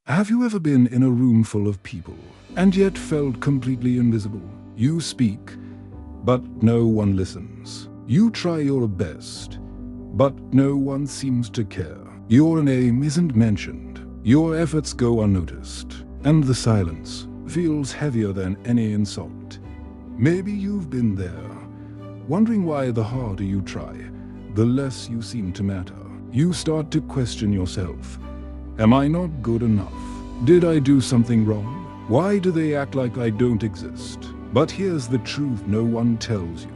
Have you ever been in a room full of people and yet felt completely invisible? You speak, but no one listens. You try your best, but no one seems to care. Your name isn't mentioned. Your efforts go unnoticed, and the silence feels heavier than any insult. Maybe you've been there, wondering why the harder you try, the less you seem to matter. You start to question yourself. Am I not good enough? Did I do something wrong? Why do they act like I don't exist? But here's the truth no one tells you.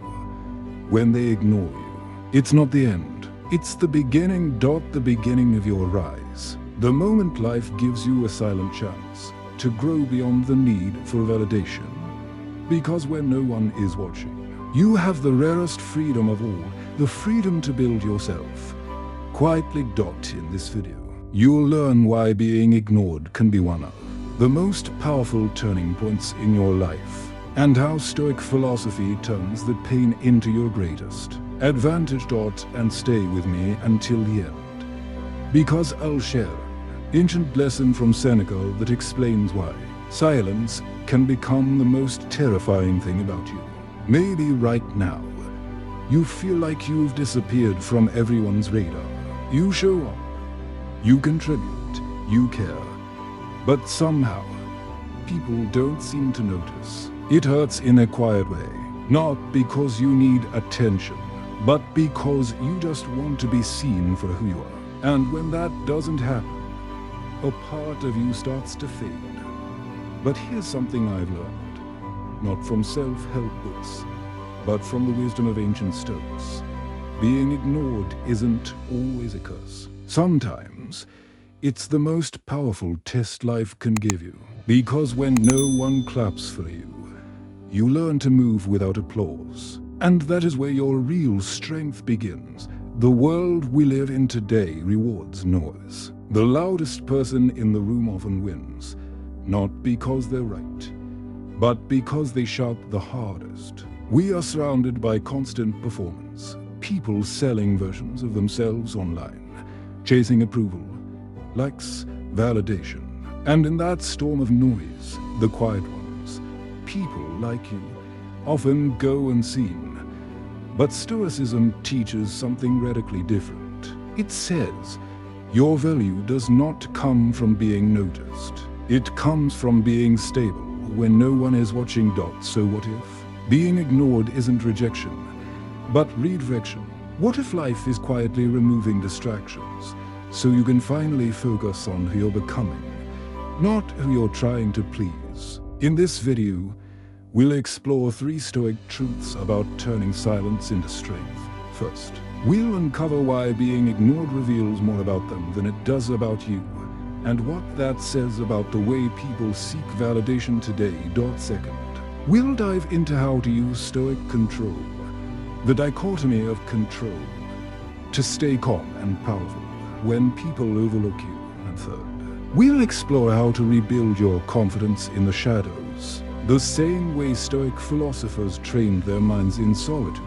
When they ignore you, it's not the end. It's the beginning. The beginning of your rise. The moment life gives you a silent chance to grow beyond the need for validation. Because when no one is watching, you have the rarest freedom of all, the freedom to build yourself. Quietly. In this video, you'll learn why being ignored can be one of the most powerful turning points in your life, and how Stoic philosophy turns the pain into your greatest advantage. And stay with me until the end, because I'll share an ancient lesson from Seneca that explains why silence can become the most terrifying thing about you. Maybe right now, you feel like you've disappeared from everyone's radar. You show up, you contribute, you care, but somehow, people don't seem to notice. It hurts in a quiet way, not because you need attention, but because you just want to be seen for who you are. And when that doesn't happen, a part of you starts to fade. But here's something I've learned, not from self-help books, but from the wisdom of ancient Stoics. Being ignored isn't always a curse. Sometimes, it's the most powerful test life can give you. Because when no one claps for you, you learn to move without applause. And that is where your real strength begins. The world we live in today rewards noise. The loudest person in the room often wins, not because they're right, but because they shout the hardest. We are surrounded by constant performance, people selling versions of themselves online, chasing approval, likes, validation. And in that storm of noise, the quiet ones, people like you, often go unseen. But Stoicism teaches something radically different. It says, your value does not come from being noticed. It comes from being stable when no one is watching. So what if being ignored isn't rejection, but redirection? What if life is quietly removing distractions so you can finally focus on who you're becoming, not who you're trying to please? In this video, we'll explore 3 Stoic truths about turning silence into strength. First, we'll uncover why being ignored reveals more about them than it does about you, and what that says about the way people seek validation today. Second, we'll dive into how to use Stoic control, the dichotomy of control, to stay calm and powerful when people overlook you. And third, we'll explore how to rebuild your confidence in the shadows, the same way Stoic philosophers trained their minds in solitude,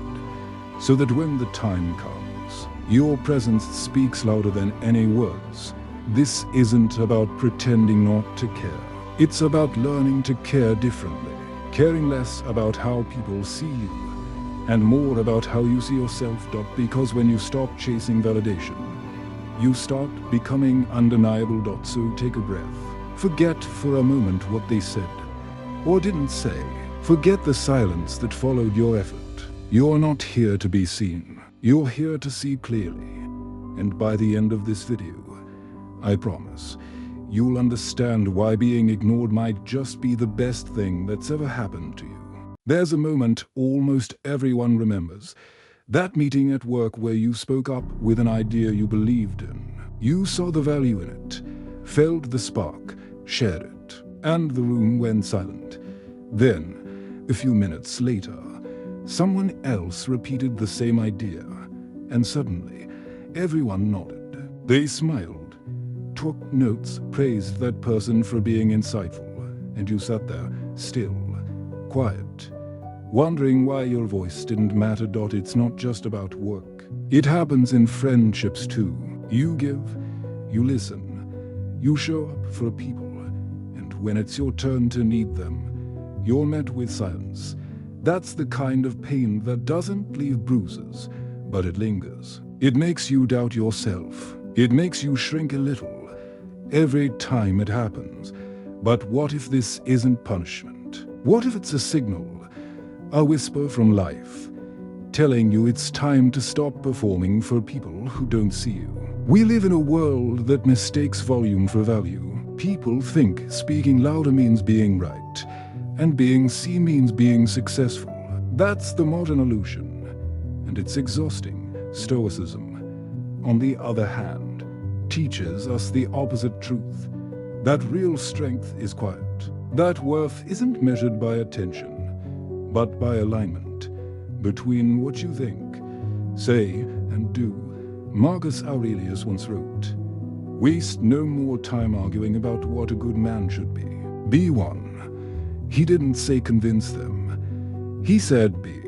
so that when the time comes, your presence speaks louder than any words. This isn't about pretending not to care. It's about learning to care differently, caring less about how people see you, and more about how you see yourself. Because when you stop chasing validation, you start becoming undeniable. So take a breath. Forget for a moment what they said or didn't say. Forget the silence that followed your effort. You're not here to be seen. You're here to see clearly. And by the end of this video, I promise, you'll understand why being ignored might just be the best thing that's ever happened to you. There's a moment almost everyone remembers. That meeting at work where you spoke up with an idea you believed in. You saw the value in it, felt the spark, shared it, and the room went silent. Then, a few minutes later, someone else repeated the same idea, and suddenly, everyone nodded. They smiled, took notes, praised that person for being insightful, and you sat there, still, quiet, wondering why your voice didn't matter. It's not just about work. It happens in friendships too. You give, you listen, You show up for people, and when it's your turn to need them, you're met with silence. That's the kind of pain that doesn't leave bruises, but it lingers. It makes you doubt yourself. It makes you shrink a little every time it happens. But what if this isn't punishment? What if it's a signal, a whisper from life, telling you it's time to stop performing for people who don't see you? We live in a world that mistakes volume for value. People think speaking louder means being right, and being seen means being successful. That's the modern illusion, and it's exhausting. Stoicism, on the other hand, teaches us the opposite truth, that real strength is quiet, that worth isn't measured by attention, but by alignment between what you think, say, and do. Marcus Aurelius once wrote, "Waste no more time arguing about what a good man should be. Be one." He didn't say convince them. He said be.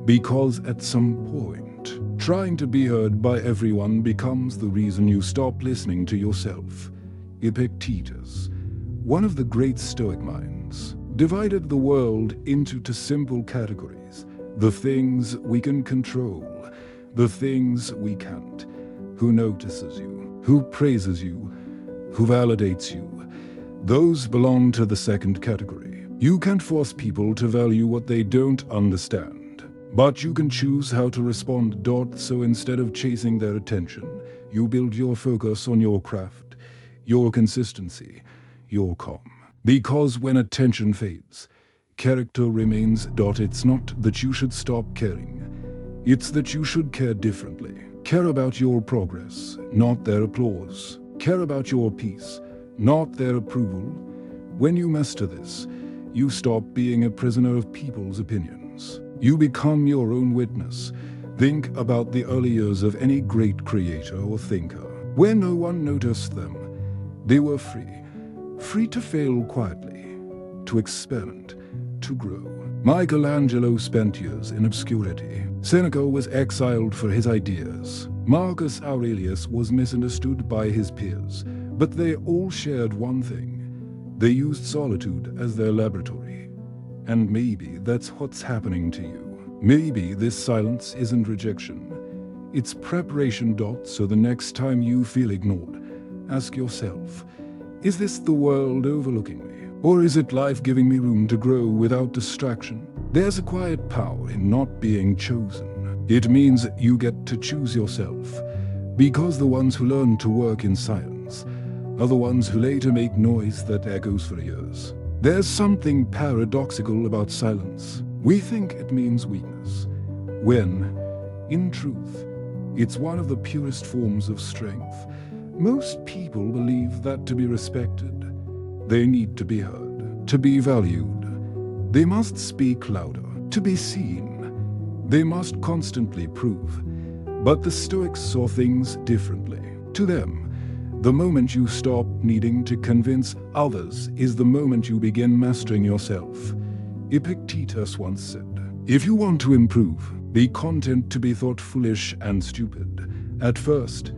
Because at some point, trying to be heard by everyone becomes the reason you stop listening to yourself. Epictetus, one of the great Stoic minds, divided the world into two simple categories: the things we can control, the things we can't. Who notices you, who praises you, who validates you. Those belong to the second category. You can't force people to value what they don't understand. But you can choose how to respond. So instead of chasing their attention, you build your focus on your craft, your consistency, your calm. Because when attention fades, character remains. It's not that you should stop caring. It's that you should care differently. Care about your progress, not their applause. Care about your peace, not their approval. When you master this, you stop being a prisoner of people's opinions. You become your own witness. Think about the early years of any great creator or thinker. Where no one noticed them, they were free to fail quietly, to experiment, to grow. Michelangelo spent years in obscurity. Seneca was exiled for his ideas. Marcus Aurelius was misunderstood by his peers. But they all shared one thing. They used solitude as their laboratory. And maybe that's what's happening to you. Maybe this silence isn't rejection. It's preparation. So the next time you feel ignored, ask yourself, is this the world overlooking me? Or is it life giving me room to grow without distraction? There's a quiet power in not being chosen. It means you get to choose yourself. Because the ones who learn to work in silence are the ones who later make noise that echoes for years. There's something paradoxical about silence. We think it means weakness, when, in truth, it's one of the purest forms of strength. Most people believe that to be respected, they need to be heard, to be valued. They must speak louder, to be seen. They must constantly prove. But the Stoics saw things differently. To them, the moment you stop needing to convince others is the moment you begin mastering yourself. Epictetus once said, "If you want to improve, be content to be thought foolish and stupid." At first,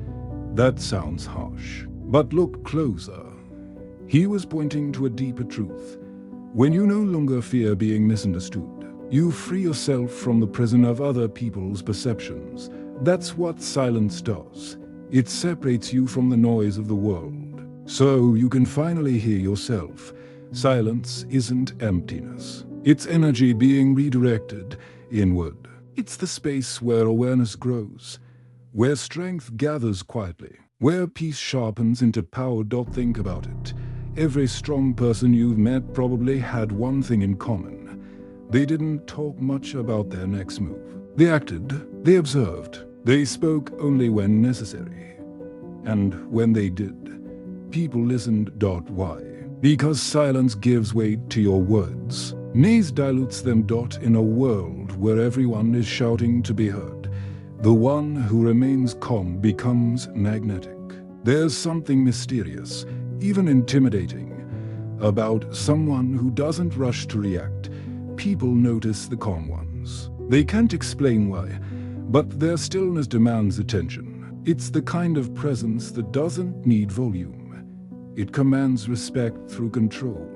that sounds harsh. But look closer. He was pointing to a deeper truth. When you no longer fear being misunderstood, you free yourself from the prison of other people's perceptions. That's what silence does. It separates you from the noise of the world, so you can finally hear yourself. Silence isn't emptiness. It's energy being redirected inward. It's the space where awareness grows, where strength gathers quietly, where peace sharpens into power. Think about it. Every strong person you've met probably had one thing in common. They didn't talk much about their next move. They acted, they observed, they spoke only when necessary. And when they did, people listened. Why? Because silence gives weight to your words. Noise dilutes them. In a world where everyone is shouting to be heard, the one who remains calm becomes magnetic. There's something mysterious, even intimidating, about someone who doesn't rush to react. People notice the calm ones. They can't explain why, but their stillness demands attention. It's the kind of presence that doesn't need volume. It commands respect through control.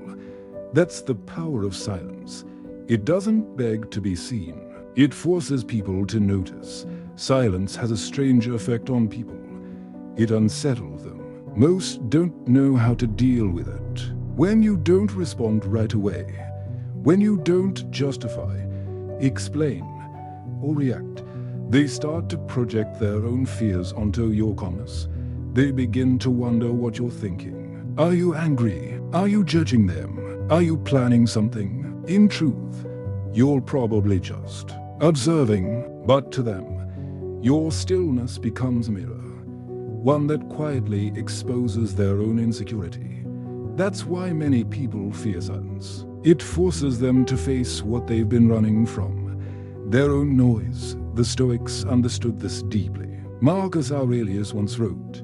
That's the power of silence. It doesn't beg to be seen. It forces people to notice. Silence has a strange effect on people. It unsettles them. Most don't know how to deal with it. When you don't respond right away, when you don't justify, explain, or react, they start to project their own fears onto your calmness. They begin to wonder what you're thinking. Are you angry? Are you judging them? Are you planning something? In truth, you're probably just observing, but to them, your stillness becomes a mirror, one that quietly exposes their own insecurity. That's why many people fear silence. It forces them to face what they've been running from, their own noise. The Stoics understood this deeply. Marcus Aurelius once wrote,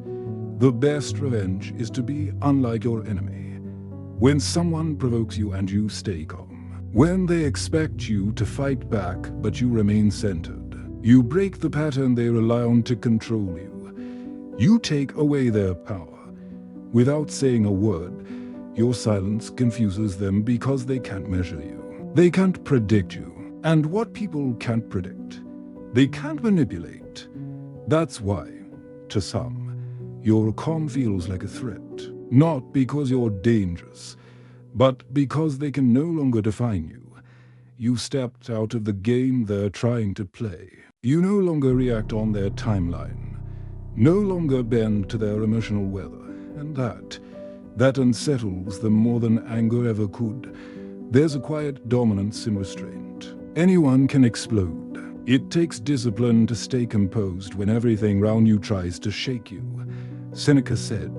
"The best revenge is to be unlike your enemy. When someone provokes you and you stay calm. When they expect you to fight back but you remain centered. You break the pattern they rely on to control you. You take away their power. Without saying a word, your silence confuses them because they can't measure you. They can't predict you. And what people can't predict, they can't manipulate. That's why, to some, your calm feels like a threat. Not because you're dangerous, but because they can no longer define you. You stepped out of the game they're trying to play. You no longer react on their timeline, no longer bend to their emotional weather, and that unsettles them more than anger ever could. There's a quiet dominance in restraint. Anyone can explode. It takes discipline to stay composed when everything round you tries to shake you. Seneca said,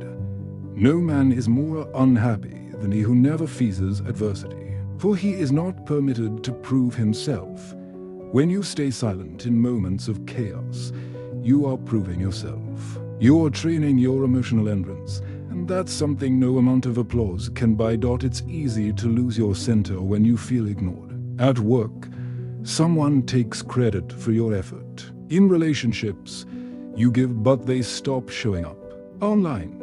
"No man is more unhappy than he who never faces adversity, for he is not permitted to prove himself." When you stay silent in moments of chaos, you are proving yourself. You are training your emotional endurance, and that's something no amount of applause can buy. It's easy to lose your center when you feel ignored. At work, someone takes credit for your effort. In relationships, you give but they stop showing up. Online,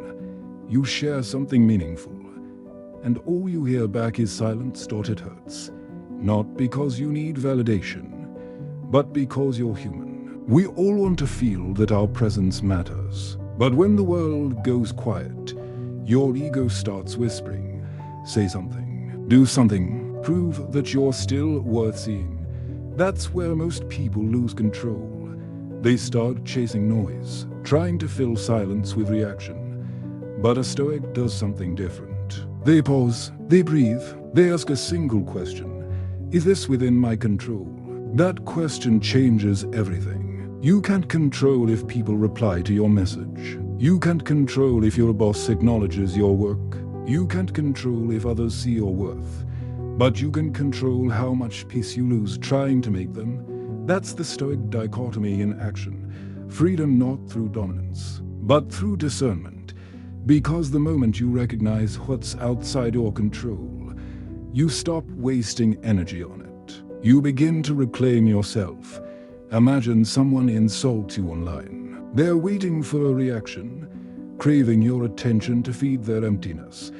you share something meaningful, and all you hear back is silence. It hurts. Not because you need validation, but because you're human. We all want to feel that our presence matters. But when the world goes quiet, your ego starts whispering, "Say something, do something, prove that you're still worth seeing." That's where most people lose control. They start chasing noise, trying to fill silence with reaction. But a Stoic does something different. They pause, they breathe, they ask a single question: is this within my control? That question changes everything. You can't control if people reply to your message. You can't control if your boss acknowledges your work. You can't control if others see your worth. But you can control how much peace you lose trying to make them. That's the Stoic dichotomy in action. Freedom not through dominance, but through discernment. Because the moment you recognize what's outside your control, you stop wasting energy on it. You begin to reclaim yourself. Imagine someone insults you online. They're waiting for a reaction, craving your attention to feed their emptiness.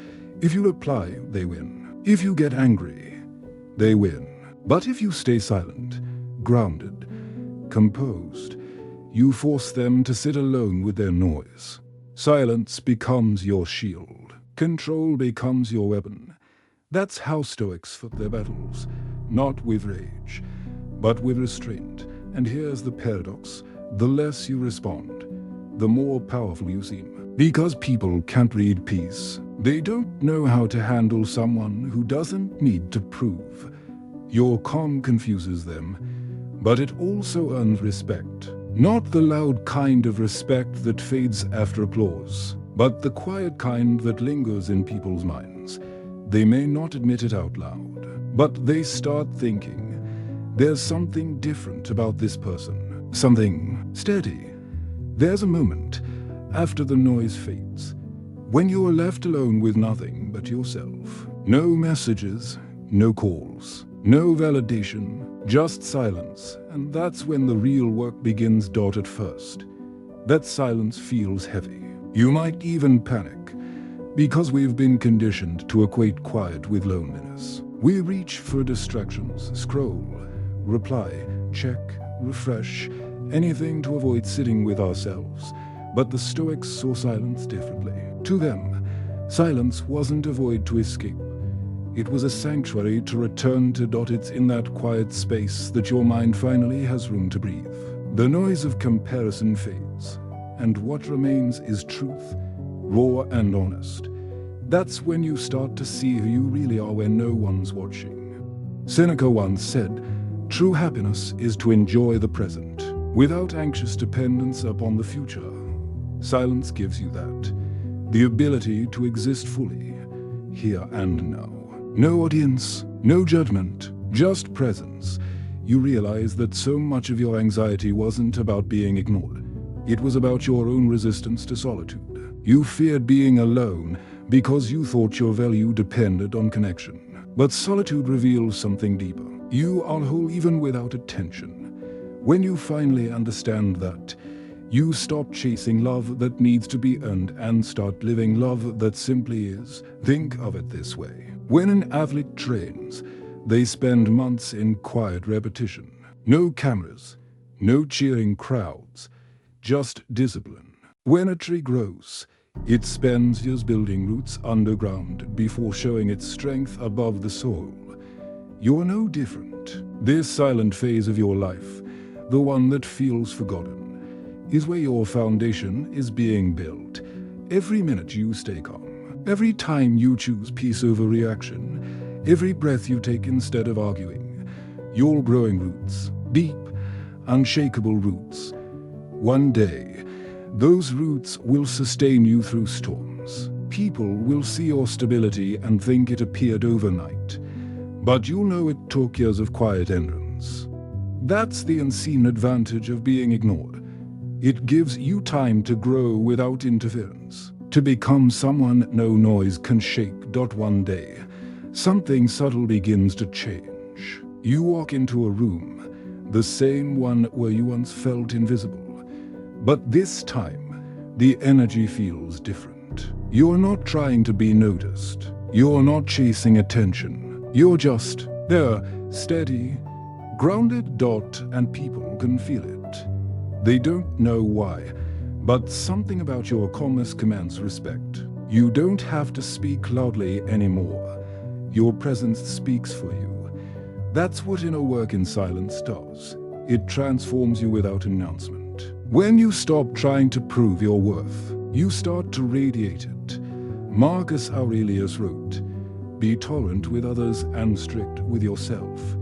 If you reply, they win. If you get angry, they win. But if you stay silent, grounded, composed, you force them to sit alone with their noise. Silence becomes your shield. Control becomes your weapon. That's how Stoics fought their battles, not with rage, but with restraint. And here's the paradox: the less you respond, the more powerful you seem. Because people can't read peace. They don't know how to handle someone who doesn't need to prove. Your calm confuses them, but it also earns respect. Not the loud kind of respect that fades after applause, but the quiet kind that lingers in people's minds. They may not admit it out loud, but they start thinking, there's something different about this person. Something steady. There's a moment, after the noise fades, when you are left alone with nothing but yourself. No messages, no calls, no validation, just silence. And that's when the real work begins. At first, that silence feels heavy. You might even panic. Because we've been conditioned to equate quiet with loneliness. We reach for distractions, scroll, reply, check, refresh, anything to avoid sitting with ourselves. But the Stoics saw silence differently. To them, silence wasn't a void to escape. It was a sanctuary to return to. It's in that quiet space that your mind finally has room to breathe. The noise of comparison fades, and what remains is truth, raw and honest. That's when you start to see who you really are when no one's watching. Seneca once said, "True happiness is to enjoy the present, without anxious dependence upon the future." Silence gives you that, the ability to exist fully, here and now. No audience, no judgment, just presence. You realize that so much of your anxiety wasn't about being ignored. It was about your own resistance to solitude. You feared being alone because you thought your value depended on connection. But solitude reveals something deeper. You are whole even without attention. When you finally understand that, you stop chasing love that needs to be earned and start living love that simply is. Think of it this way. When an athlete trains, they spend months in quiet repetition. No cameras, no cheering crowds, just discipline. When a tree grows, it spends years building roots underground before showing its strength above the soil. You're no different. This silent phase of your life, the one that feels forgotten, is where your foundation is being built. Every minute you stay calm, every time you choose peace over reaction, every breath you take instead of arguing, you're growing roots, deep, unshakable roots. One day, those roots will sustain you through storms. People will see your stability and think it appeared overnight, but you'll know it took years of quiet endurance. That's the unseen advantage of being ignored. It gives you time to grow without interference, to become someone no noise can shake. One day, something subtle begins to change. You walk into a room, the same one where you once felt invisible. But this time, the energy feels different. You're not trying to be noticed. You're not chasing attention. You're just there, steady, grounded. And people can feel it. They don't know why, but something about your calmness commands respect. You don't have to speak loudly anymore. Your presence speaks for you. That's what inner work in silence does. It transforms you without announcement. When you stop trying to prove your worth, you start to radiate it. Marcus Aurelius wrote, "Be tolerant with others and strict with yourself."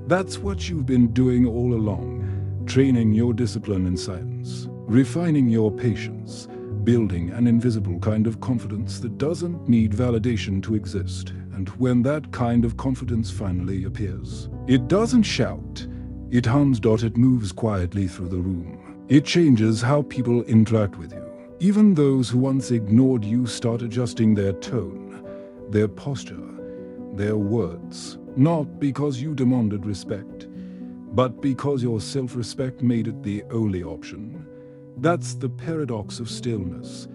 That's what you've been doing all along. Training your discipline in silence, refining your patience, building an invisible kind of confidence that doesn't need validation to exist. And when that kind of confidence finally appears, it doesn't shout, it hums. It moves quietly through the room. It changes how people interact with you. Even those who once ignored you start adjusting their tone, their posture, their words, not because you demanded respect, but because your self-respect made it the only option. That's the paradox of stillness.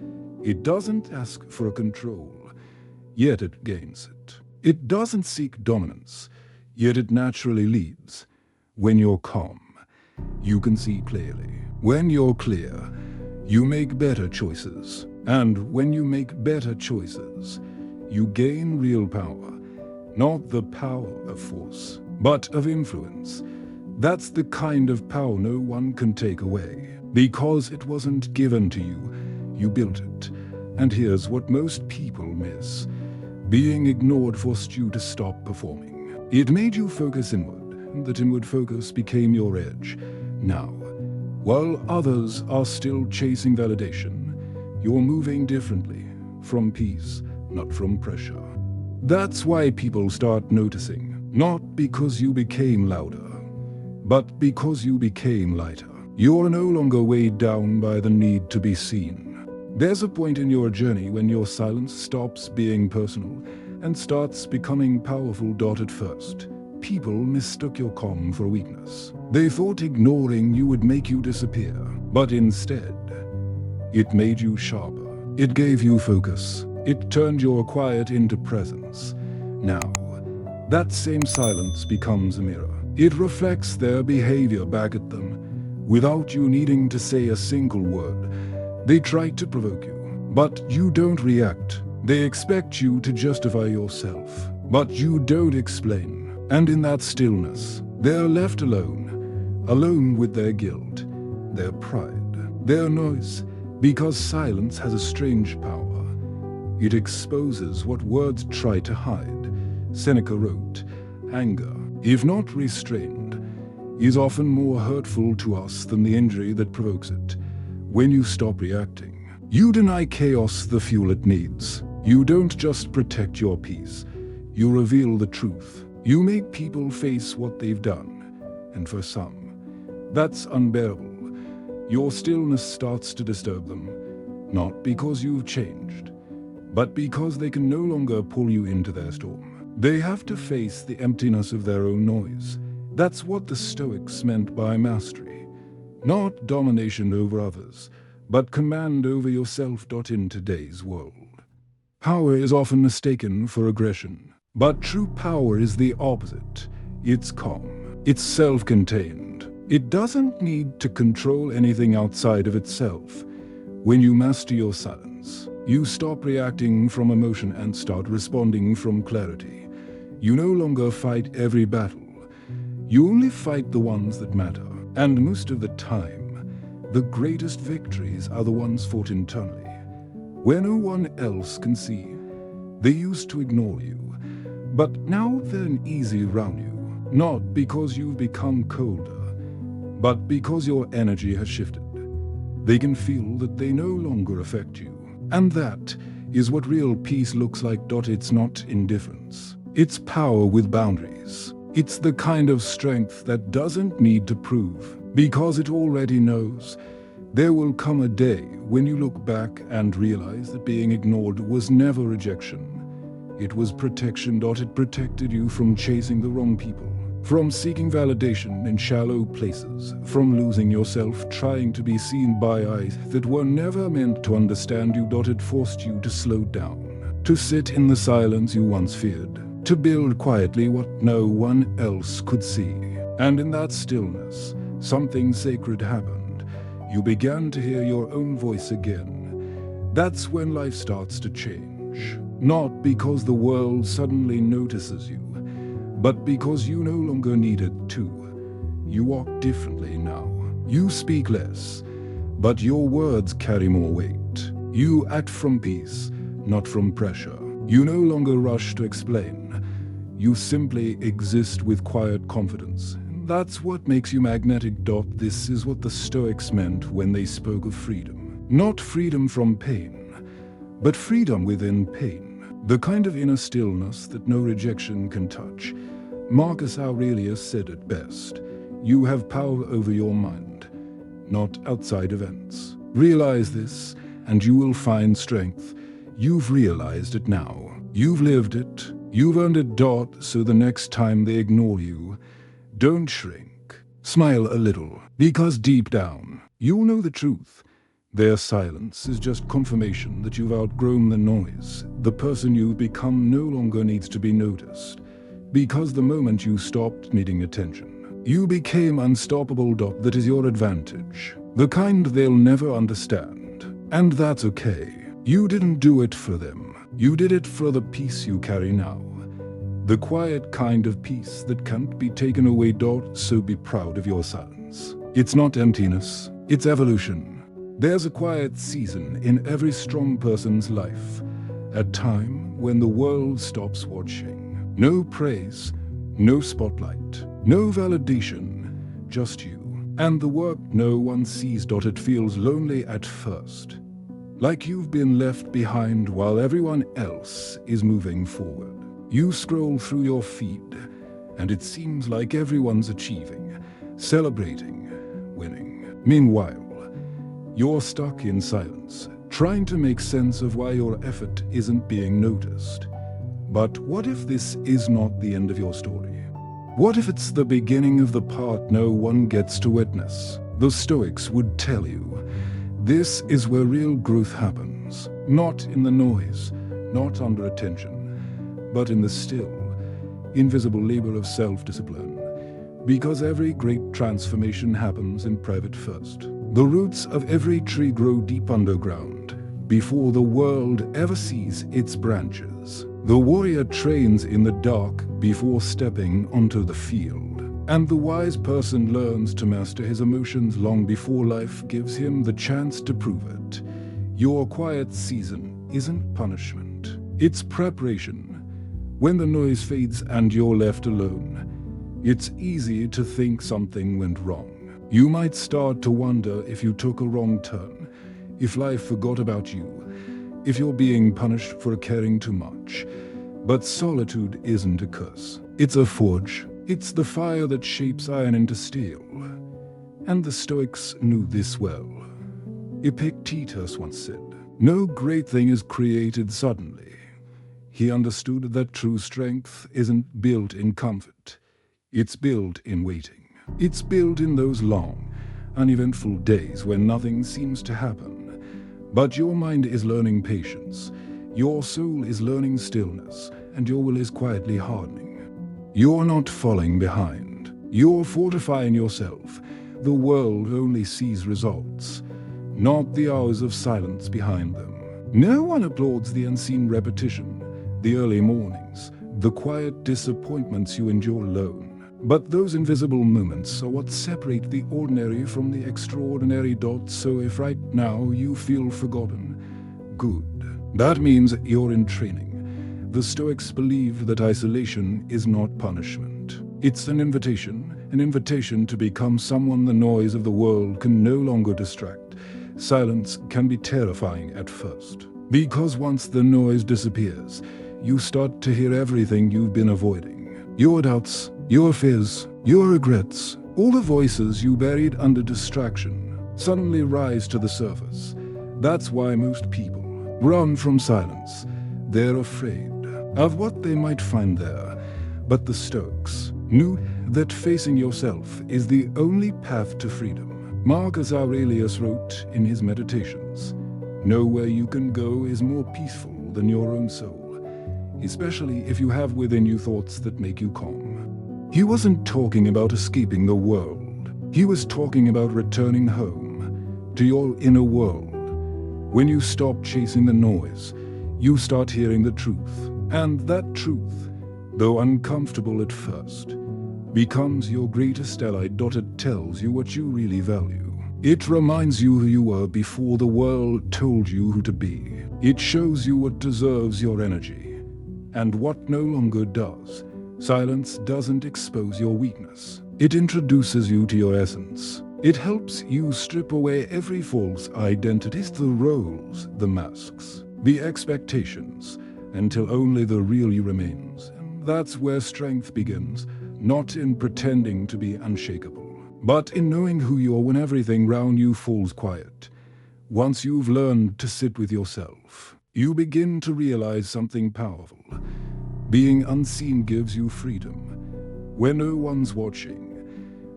It doesn't ask for control, yet it gains it. It doesn't seek dominance, yet it naturally leads. When you're calm, you can see clearly. When you're clear, you make better choices. And when you make better choices, you gain real power. Not the power of force, but of influence. That's the kind of power no one can take away. Because it wasn't given to you, you built it. And here's what most people miss. Being ignored forced you to stop performing. It made you focus inward, and that inward focus became your edge. Now, while others are still chasing validation, you're moving differently, from peace, not from pressure. That's why people start noticing, not because you became louder, but because you became lighter. You're no longer weighed down by the need to be seen. There's a point in your journey when your silence stops being personal and starts becoming powerful. At first, people mistook your calm for weakness. They thought ignoring you would make you disappear, but instead, it made you sharper. It gave you focus, It turned your quiet into presence. Now, that same silence becomes a mirror. It reflects their behavior back at them, without you needing to say a single word. They try to provoke you, but you don't react. They expect you to justify yourself, but you don't explain. And in that stillness, they're left alone with their guilt, their pride, their noise, because silence has a strange power. It exposes what words try to hide. Seneca wrote, "Anger, if not restrained, is often more hurtful to us than the injury that provokes it." When you stop reacting, you deny chaos the fuel it needs. You don't just protect your peace, you reveal the truth. You make people face what they've done, and for some, that's unbearable. Your stillness starts to disturb them, not because you've changed, but because they can no longer pull you into their storm. They have to face the emptiness of their own noise. That's what the Stoics meant by mastery. Not domination over others, but command over yourself. In today's world, power is often mistaken for aggression, but true power is the opposite. It's calm, it's self-contained. It doesn't need to control anything outside of itself. When you master your silence, you stop reacting from emotion and start responding from clarity. You no longer fight every battle. You only fight the ones that matter. And most of the time, the greatest victories are the ones fought internally, where no one else can see. They used to ignore you, but now they're an easy around you, not because you've become colder, but because your energy has shifted. They can feel that they no longer affect you. And that is what real peace looks like. It's not indifference. It's power with boundaries. It's the kind of strength that doesn't need to prove, because it already knows. There will come a day when you look back and realize that being ignored was never rejection. It was protection. It protected you from chasing the wrong people, from seeking validation in shallow places, from losing yourself trying to be seen by eyes that were never meant to understand you. It forced you to slow down, to sit in the silence you once feared, to build quietly what no one else could see. And in that stillness, something sacred happened. You began to hear your own voice again. That's when life starts to change. Not because the world suddenly notices you, but because you no longer need it to. You walk differently now. You speak less, but your words carry more weight. You act from peace, not from pressure. You no longer rush to explain. You simply exist with quiet confidence. That's what makes you magnetic. This is what the Stoics meant when they spoke of freedom. Not freedom from pain, but freedom within pain. The kind of inner stillness that no rejection can touch. Marcus Aurelius said it best: you have power over your mind, not outside events. Realize this, and you will find strength. You've realized it now. You've lived it. You've earned it. So the next time they ignore you, don't shrink. Smile a little, because deep down, you'll know the truth. Their silence is just confirmation that you've outgrown the noise. The person you've become no longer needs to be noticed, because the moment you stopped needing attention, you became unstoppable. That is your advantage, the kind they'll never understand. And that's okay. You didn't do it for them. You did it for the peace you carry now. The quiet kind of peace that can't be taken away. So be proud of your silence. It's not emptiness, it's evolution. There's a quiet season in every strong person's life, a time when the world stops watching. No praise, no spotlight, no validation, just you. And the work no one sees. It feels lonely at first, like you've been left behind while everyone else is moving forward. You scroll through your feed, and it seems like everyone's achieving, celebrating, winning. Meanwhile, you're stuck in silence, trying to make sense of why your effort isn't being noticed. But what if this is not the end of your story? What if it's the beginning of the part no one gets to witness? The Stoics would tell you, this is where real growth happens. Not in the noise, not under attention, but in the still, invisible labor of self-discipline. Because every great transformation happens in private first. The roots of every tree grow deep underground, before the world ever sees its branches. The warrior trains in the dark before stepping onto the field. And the wise person learns to master his emotions long before life gives him the chance to prove it. Your quiet season isn't punishment. It's preparation. When the noise fades and you're left alone, it's easy to think something went wrong. You might start to wonder if you took a wrong turn, if life forgot about you, if you're being punished for caring too much. But solitude isn't a curse. It's a forge. It's the fire that shapes iron into steel. And the Stoics knew this well. Epictetus once said, "No great thing is created suddenly." He understood that true strength isn't built in comfort. It's built in waiting. It's built in those long, uneventful days when nothing seems to happen. But your mind is learning patience, your soul is learning stillness, and your will is quietly hardening. You're not falling behind. You're fortifying yourself. The world only sees results, not the hours of silence behind them. No one applauds the unseen repetition, the early mornings, the quiet disappointments you endure alone. But those invisible moments are what separate the ordinary from the extraordinary. So if right now you feel forgotten, good. That means you're in training. The Stoics believe that isolation is not punishment. It's an invitation to become someone the noise of the world can no longer distract. Silence can be terrifying at first, because once the noise disappears, you start to hear everything you've been avoiding. Your doubts, your fears, your regrets, all the voices you buried under distraction suddenly rise to the surface. That's why most people run from silence. They're afraid of what they might find there. But the Stoics knew that facing yourself is the only path to freedom. Marcus Aurelius wrote in his Meditations, "Nowhere you can go is more peaceful than your own soul, especially if you have within you thoughts that make you calm." He wasn't talking about escaping the world. He was talking about returning home, to your inner world. When you stop chasing the noise, you start hearing the truth. And that truth, though uncomfortable at first, becomes your greatest ally. It tells you what you really value. It reminds you who you were before the world told you who to be. It shows you what deserves your energy and what no longer does. Silence doesn't expose your weakness. It introduces you to your essence. It helps you strip away every false identity, the roles, the masks, the expectations, until only the real you remains. And that's where strength begins, not in pretending to be unshakable, but in knowing who you are when everything round you falls quiet. Once you've learned to sit with yourself, you begin to realize something powerful. Being unseen gives you freedom. When no one's watching,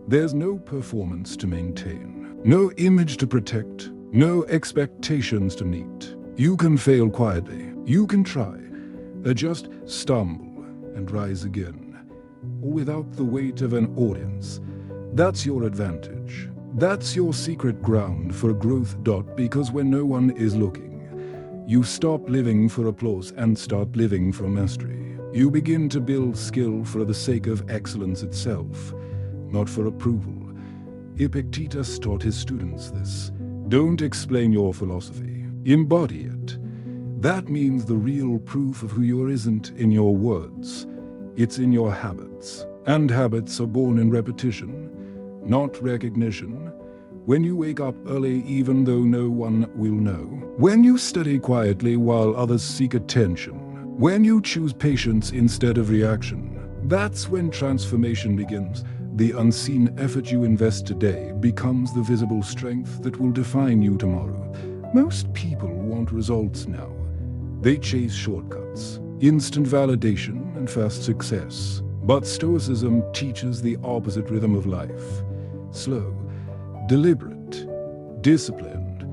there's no performance to maintain, no image to protect, no expectations to meet. You can fail quietly, you can try, adjust, stumble, and rise again, without the weight of an audience. That's your advantage. That's your secret ground for growth. Because when no one is looking, you stop living for applause and start living for mastery. You begin to build skill for the sake of excellence itself, not for approval. Epictetus taught his students this. Don't explain your philosophy, embody it. That means the real proof of who you are isn't in your words, it's in your habits. And habits are born in repetition, not recognition. When you wake up early even though no one will know. When you study quietly while others seek attention. When you choose patience instead of reaction. That's when transformation begins. The unseen effort you invest today becomes the visible strength that will define you tomorrow. Most people want results now. They chase shortcuts, instant validation, and fast success. But Stoicism teaches the opposite rhythm of life. Slow, deliberate, disciplined.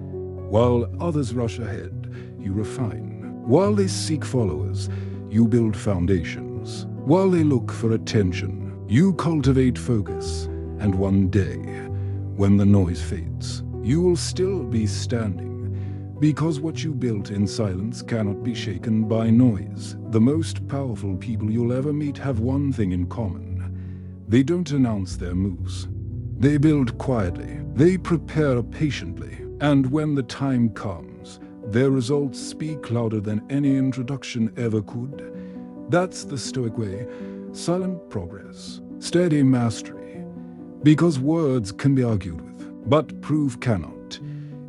While others rush ahead, you refine. While they seek followers, you build foundations. While they look for attention, you cultivate focus. And one day, when the noise fades, you will still be standing. Because what you built in silence cannot be shaken by noise. The most powerful people you'll ever meet have one thing in common. They don't announce their moves. They build quietly. They prepare patiently. And when the time comes, their results speak louder than any introduction ever could. That's the Stoic way. Silent progress. Steady mastery. Because words can be argued with, but proof cannot.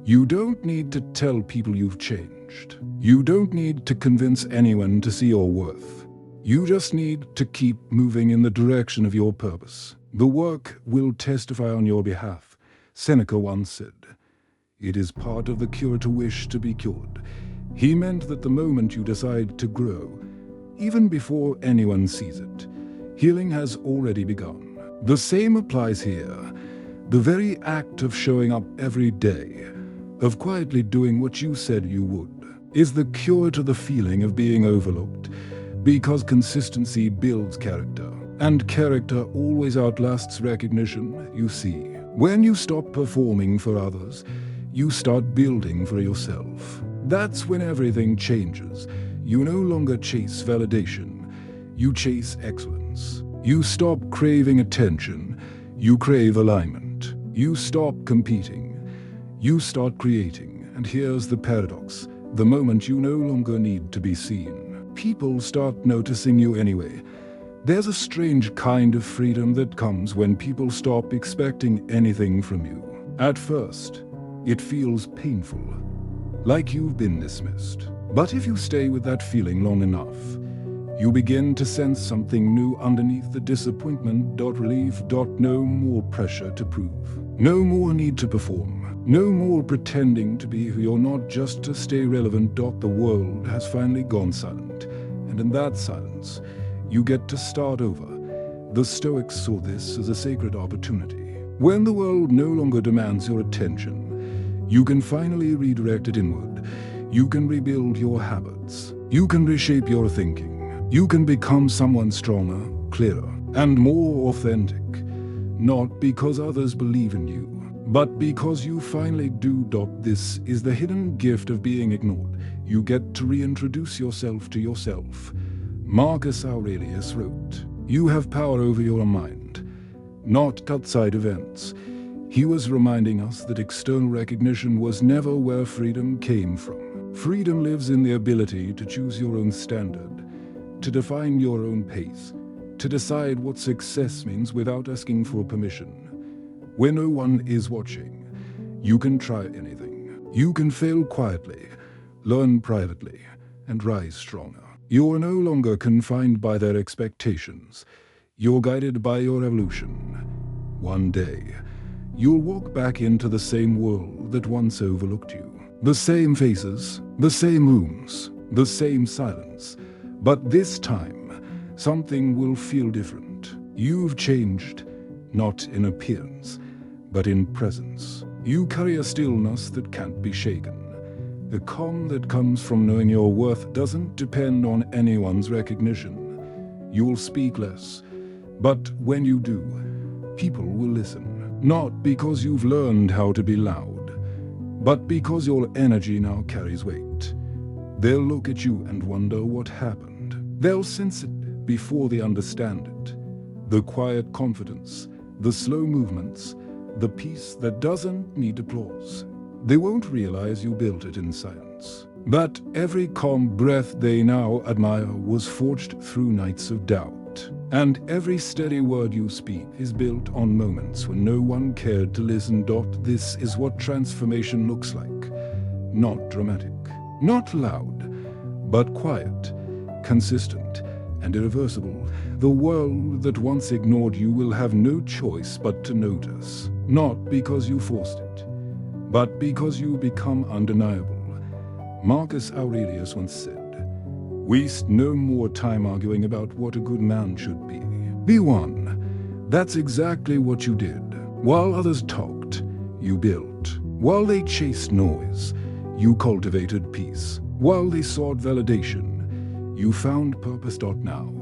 You don't need to tell people you've changed. You don't need to convince anyone to see your worth. You just need to keep moving in the direction of your purpose. The work will testify on your behalf. Seneca once said, "It is part of the cure to wish to be cured." He meant that the moment you decide to grow, even before anyone sees it, healing has already begun. The same applies here. The very act of showing up every day, of quietly doing what you said you would, is the cure to the feeling of being overlooked, because consistency builds character, and character always outlasts recognition, you see. When you stop performing for others, you start building for yourself. That's when everything changes. You no longer chase validation, you chase excellence. You stop craving attention, you crave alignment. You stop competing, you start creating. And here's the paradox. The moment you no longer need to be seen, people start noticing you anyway. There's a strange kind of freedom that comes when people stop expecting anything from you. At first, it feels painful, like you've been dismissed. But if you stay with that feeling long enough, you begin to sense something new underneath the disappointment. Relief. No more pressure to prove. No more need to perform. No more pretending to be who you're not just to stay relevant. The world has finally gone silent. And in that silence, you get to start over. The Stoics saw this as a sacred opportunity. When the world no longer demands your attention, you can finally redirect it inward. You can rebuild your habits. You can reshape your thinking. You can become someone stronger, clearer, and more authentic. Not because others believe in you, but because you finally do. This is the hidden gift of being ignored. You get to reintroduce yourself to yourself. Marcus Aurelius wrote, "You have power over your mind, not outside events." He was reminding us that external recognition was never where freedom came from. Freedom lives in the ability to choose your own standard, to define your own pace, to decide what success means without asking for permission. When no one is watching, you can try anything. You can fail quietly, learn privately, and rise stronger. You are no longer confined by their expectations. You're guided by your evolution. One day, you'll walk back into the same world that once overlooked you. The same faces, the same rooms, the same silence. But this time, something will feel different. You've changed, not in appearance, but in presence. You carry a stillness that can't be shaken. The calm that comes from knowing your worth doesn't depend on anyone's recognition. You'll speak less, but when you do, people will listen. Not because you've learned how to be loud, but because your energy now carries weight. They'll look at you and wonder what happened. They'll sense it before they understand it. The quiet confidence, the slow movements, the peace that doesn't need applause. They won't realize you built it in silence. But every calm breath they now admire was forged through nights of doubt. And every steady word you speak is built on moments when no one cared to listen. This is what transformation looks like. Not dramatic, not loud, but quiet, consistent, and irreversible. The world that once ignored you will have no choice but to notice. Not because you forced it, but because you become undeniable. Marcus Aurelius once said, "Waste no more time arguing about what a good man should be. Be one." That's exactly what you did. While others talked, you built. While they chased noise, you cultivated peace. While they sought validation, you found purpose. Now,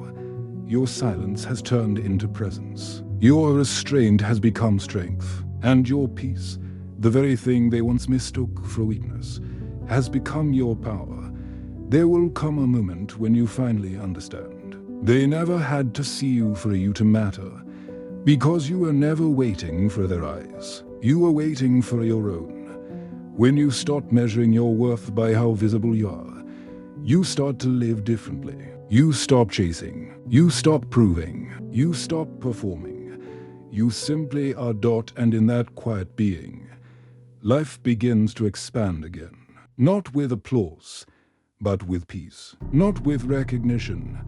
your silence has turned into presence. Your restraint has become strength, and your peace, the very thing they once mistook for weakness, has become your power. There will come a moment when you finally understand. They never had to see you for you to matter, because you were never waiting for their eyes. You were waiting for your own. When you start measuring your worth by how visible you are, you start to live differently. You stop chasing. You stop proving. You stop performing. You simply are. And in that quiet being, life begins to expand again. Not with applause, but with peace. Not with recognition,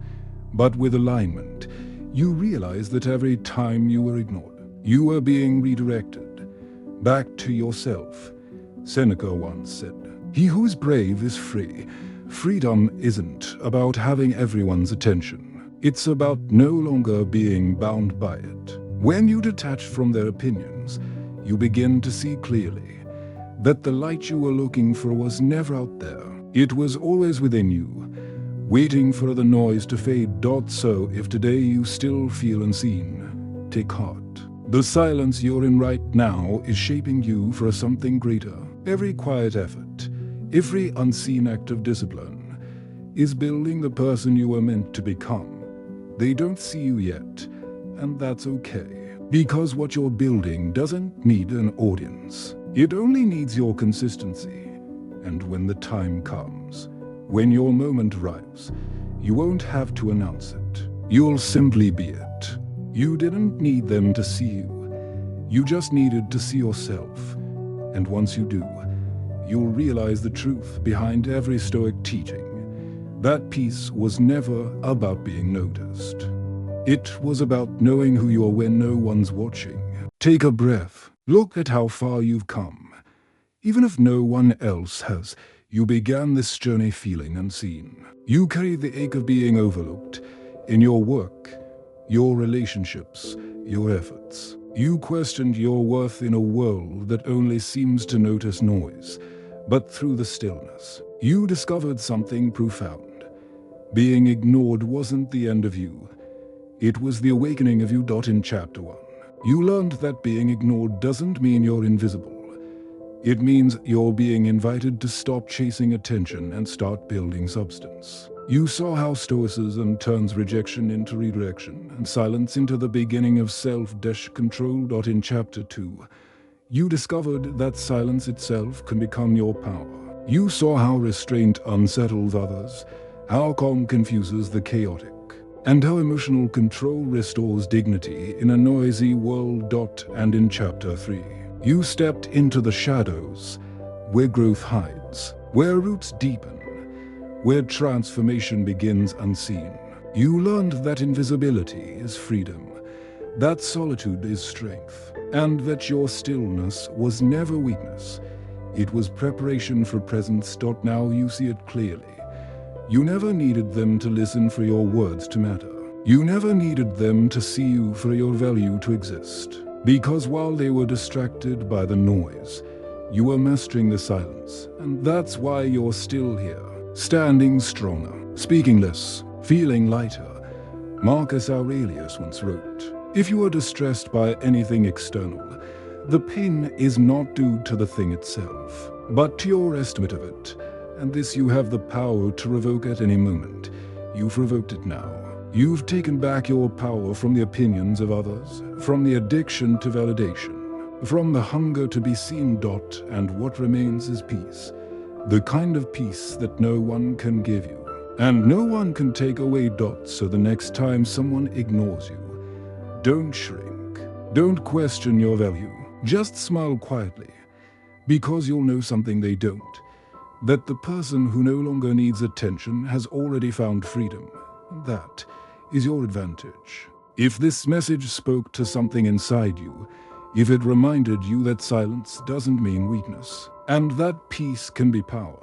but with alignment. You realize that every time you were ignored, you were being redirected back to yourself. Seneca once said, "He who is brave is free." Freedom isn't about having everyone's attention. It's about no longer being bound by it. When you detach from their opinions, you begin to see clearly that the light you were looking for was never out there. It was always within you, waiting for the noise to fade. So if today you still feel unseen, take heart. The silence you're in right now is shaping you for something greater. Every quiet effort, every unseen act of discipline, is building the person you were meant to become. They don't see you yet, and that's okay, because what you're building doesn't need an audience. It only needs your consistency. And when the time comes, when your moment arrives, you won't have to announce it. You'll simply be it. You didn't need them to see you. You just needed to see yourself. And once you do, you'll realize the truth behind every Stoic teaching. That peace was never about being noticed. It was about knowing who you are when no one's watching. Take a breath. Look at how far you've come. Even if no one else has, you began this journey feeling unseen. You carry the ache of being overlooked in your work, your relationships, your efforts. You questioned your worth in a world that only seems to notice noise. But through the stillness, you discovered something profound. Being ignored wasn't the end of you. It was the awakening of you. In Chapter 1, you learned that being ignored doesn't mean you're invisible. It means you're being invited to stop chasing attention and start building substance. You saw how Stoicism turns rejection into redirection and silence into the beginning of self-control. In Chapter 2, you discovered that silence itself can become your power. You saw how restraint unsettles others, how calm confuses the chaotic, and how emotional control restores dignity in a noisy world. And in Chapter 3, you stepped into the shadows, where growth hides, where roots deepen, where transformation begins unseen. You learned that invisibility is freedom, that solitude is strength, and that your stillness was never weakness. It was preparation for presence. Now you see it clearly. You never needed them to listen for your words to matter. You never needed them to see you for your value to exist. Because while they were distracted by the noise, you were mastering the silence. And that's why you're still here, standing stronger, speaking less, feeling lighter. Marcus Aurelius once wrote, "If you are distressed by anything external, the pain is not due to the thing itself, but to your estimate of it. And this you have the power to revoke at any moment. You've revoked it now. You've taken back your power from the opinions of others, from the addiction to validation, from the hunger to be seen. And what remains is peace. The kind of peace that no one can give you, and no one can take away. So the next time someone ignores you, don't shrink. Don't question your value. Just smile quietly, because you'll know something they don't. That the person who no longer needs attention has already found freedom. That is your advantage. If this message spoke to something inside you, if it reminded you that silence doesn't mean weakness, and that peace can be power,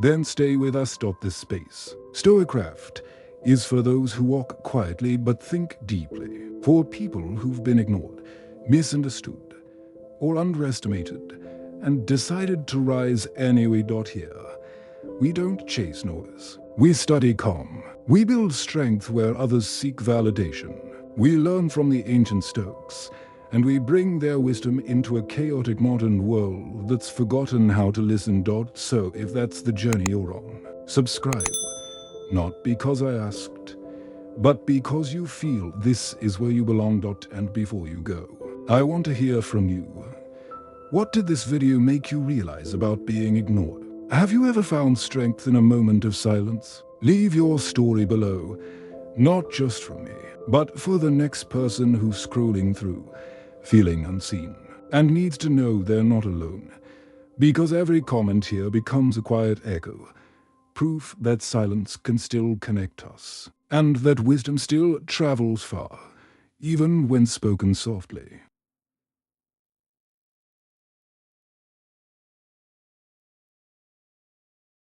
then stay with us. This space, StoicCraft, is for those who walk quietly but think deeply, for people who've been ignored, misunderstood, or underestimated, and decided to rise anyway. Here, We don't chase noise. We study calm. We build strength where others seek validation. We learn from the ancient Stoics, and we bring their wisdom into a chaotic modern world that's forgotten how to listen. So if that's the journey you're on, subscribe. Not because I asked, but because you feel this is where you belong. And before you go, I want to hear from you. What did this video make you realize about being ignored? Have you ever found strength in a moment of silence? Leave your story below, not just for me, but for the next person who's scrolling through, feeling unseen, and needs to know they're not alone. Because every comment here becomes a quiet echo, proof that silence can still connect us, and that wisdom still travels far, even when spoken softly.